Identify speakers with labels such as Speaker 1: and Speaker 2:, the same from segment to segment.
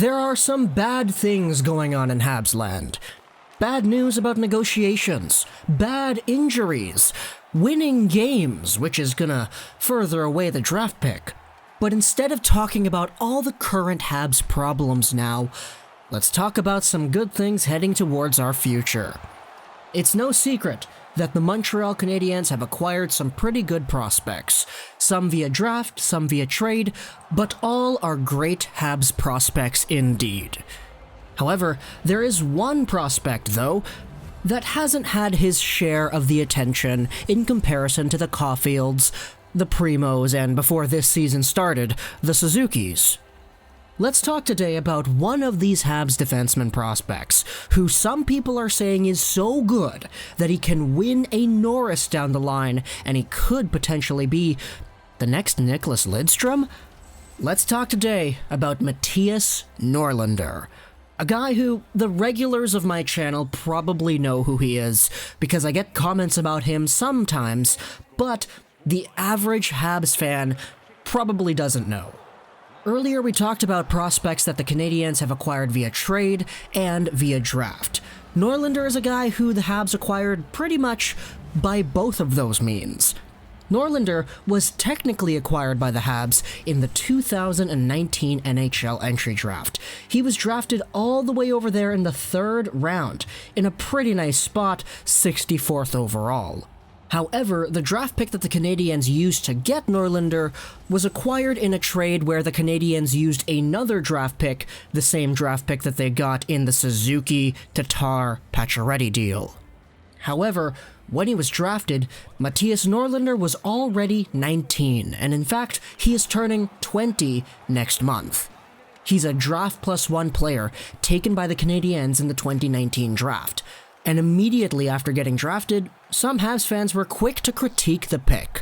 Speaker 1: There are some bad things going on in Habs land. Bad news about negotiations, bad injuries, winning games, which is gonna further away the draft pick. But instead of talking about all the current Habs problems now, let's talk about some good things heading towards our future. It's no secret that the Montreal Canadiens have acquired some pretty good prospects, some via draft, some via trade, but all are great Habs prospects indeed. However, there is one prospect, though, that hasn't had his share of the attention in comparison to the Caulfields, the Primos, and before this season started, the Suzukis. Let's talk today about one of these Habs defenseman prospects, who some people are saying is so good that he can win a Norris down the line, and he could potentially be the next Nicklas Lidstrom? Let's talk today about Mattias Norlinder, a guy who the regulars of my channel probably know who he is, because I get comments about him sometimes, but the average Habs fan probably doesn't know. Earlier we talked about prospects that the Canadiens have acquired via trade and via draft. Norlinder is a guy who the Habs acquired pretty much by both of those means. Norlinder was technically acquired by the Habs in the 2019 NHL Entry Draft. He was drafted all the way over there in the 3rd round, in a pretty nice spot, 64th overall. However, the draft pick that the Canadiens used to get Norlinder was acquired in a trade where the Canadiens used another draft pick, the same draft pick that they got in the Suzuki-Tatar-Pacioretty deal. However, when he was drafted, Mattias Norlinder was already 19, and in fact, he is turning 20 next month. He's a Draft Plus 1 player taken by the Canadiens in the 2019 draft. And immediately after getting drafted, some Habs fans were quick to critique the pick.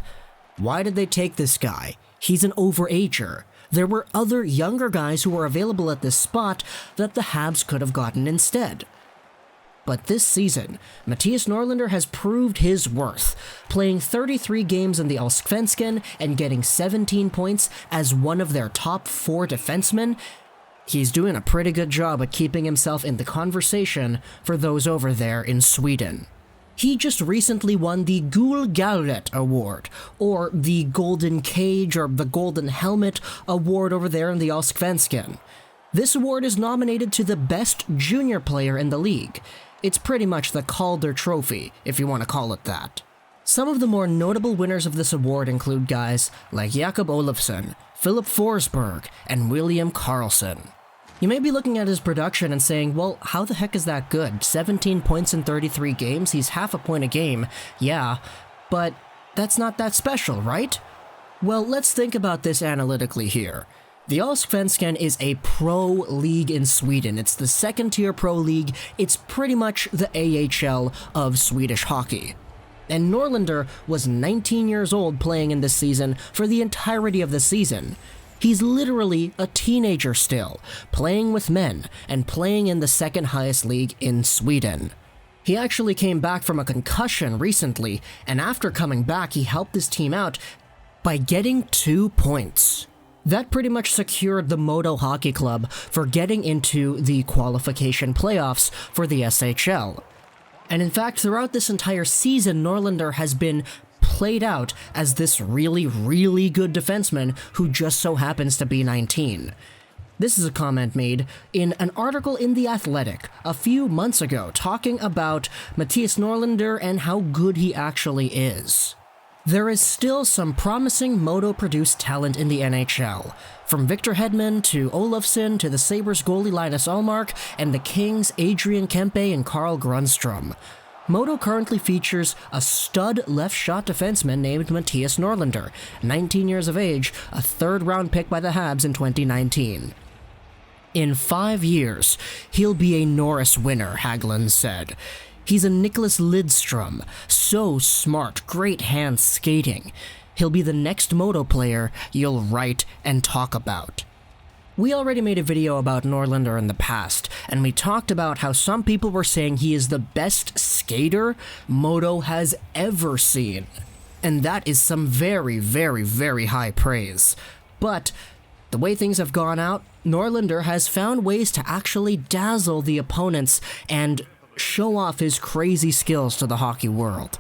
Speaker 1: Why did they take this guy? He's an overager. There were other younger guys who were available at this spot that the Habs could have gotten instead. But this season, Mattias Norlinder has proved his worth, playing 33 games in the Allsvenskan and getting 17 points as one of their top 4 defensemen. He's doing a pretty good job at keeping himself in the conversation for those over there in Sweden. He just recently won the Guldgallet Award, or the Golden Cage or the Golden Helmet Award over there in the Allsvenskan. This award is nominated to the best junior player in the league. It's pretty much the Calder Trophy, if you want to call it that. Some of the more notable winners of this award include guys like Jakob Olofsson, Philip Forsberg, and William Karlsson. You may be looking at his production and saying, well, how the heck is that good? 17 points in 33 games, he's half a point a game, yeah, but that's not that special, right? Well, let's think about this analytically here. The Allsvenskan is a pro league in Sweden. It's the 2nd-tier pro league. It's pretty much the AHL of Swedish hockey. And Norlinder was 19 years old playing in this season for the entirety of the season. He's literally a teenager still, playing with men and playing in the 2nd highest league in Sweden. He actually came back from a concussion recently, and after coming back, he helped his team out by getting 2 points. That pretty much secured the MODO Hockey Club for getting into the qualification playoffs for the SHL. And in fact, throughout this entire season, Norlinder has been played out as this really, really good defenseman who just so happens to be 19. This is a comment made in an article in The Athletic a few months ago talking about Mattias Norlinder and how good he actually is. There is still some promising MODO-produced talent in the NHL, from Victor Hedman to Olofsson to the Sabres goalie Linus Ullmark and the Kings' Adrian Kempe and Carl Grundstrom. MODO currently features a stud left-shot defenseman named Mattias Norlinder, 19 years of age, a 3rd-round pick by the Habs in 2019. In 5 years, he'll be a Norris winner, Hagelin said. He's a Nicklas Lidstrom, so smart, great hands skating. He'll be the next MODO player you'll write and talk about. We already made a video about Norlinder in the past, and we talked about how some people were saying he is the best skater MODO has ever seen. And that is some very, very, very high praise. But The way things have gone out, Norlinder has found ways to actually dazzle the opponents and show off his crazy skills to the hockey world.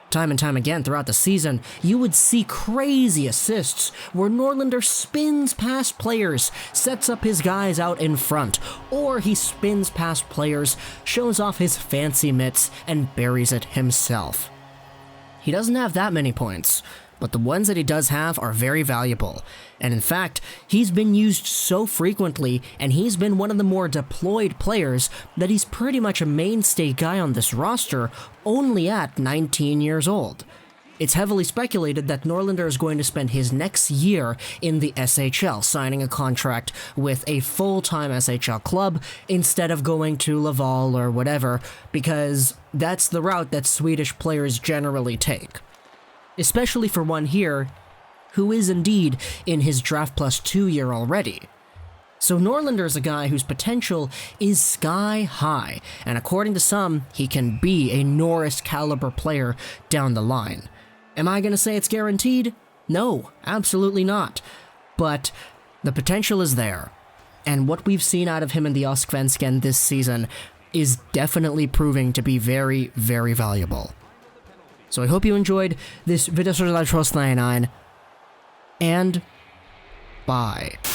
Speaker 1: Time and time again throughout the season, you would see crazy assists where Norlinder spins past players, sets up his guys out in front, or he spins past players, shows off his fancy mitts, and buries it himself. He doesn't have that many points, but the ones that he does have are very valuable. And in fact, he's been used so frequently, and he's been one of the more deployed players, that he's pretty much a mainstay guy on this roster, only at 19 years old. It's heavily speculated that Norlinder is going to spend his next year in the SHL, signing a contract with a full-time SHL club instead of going to Laval or whatever, because that's the route that Swedish players generally take. Especially for one here, who is indeed in his Draft Plus 2 year already. So Norlinder is a guy whose potential is sky high, and according to some, he can be a Norris caliber player down the line. Am I going to say it's guaranteed? No, absolutely not. But the potential is there, and what we've seen out of him in the Allsvenskan this season is definitely proving to be very, very valuable. So I hope you enjoyed this video, and bye.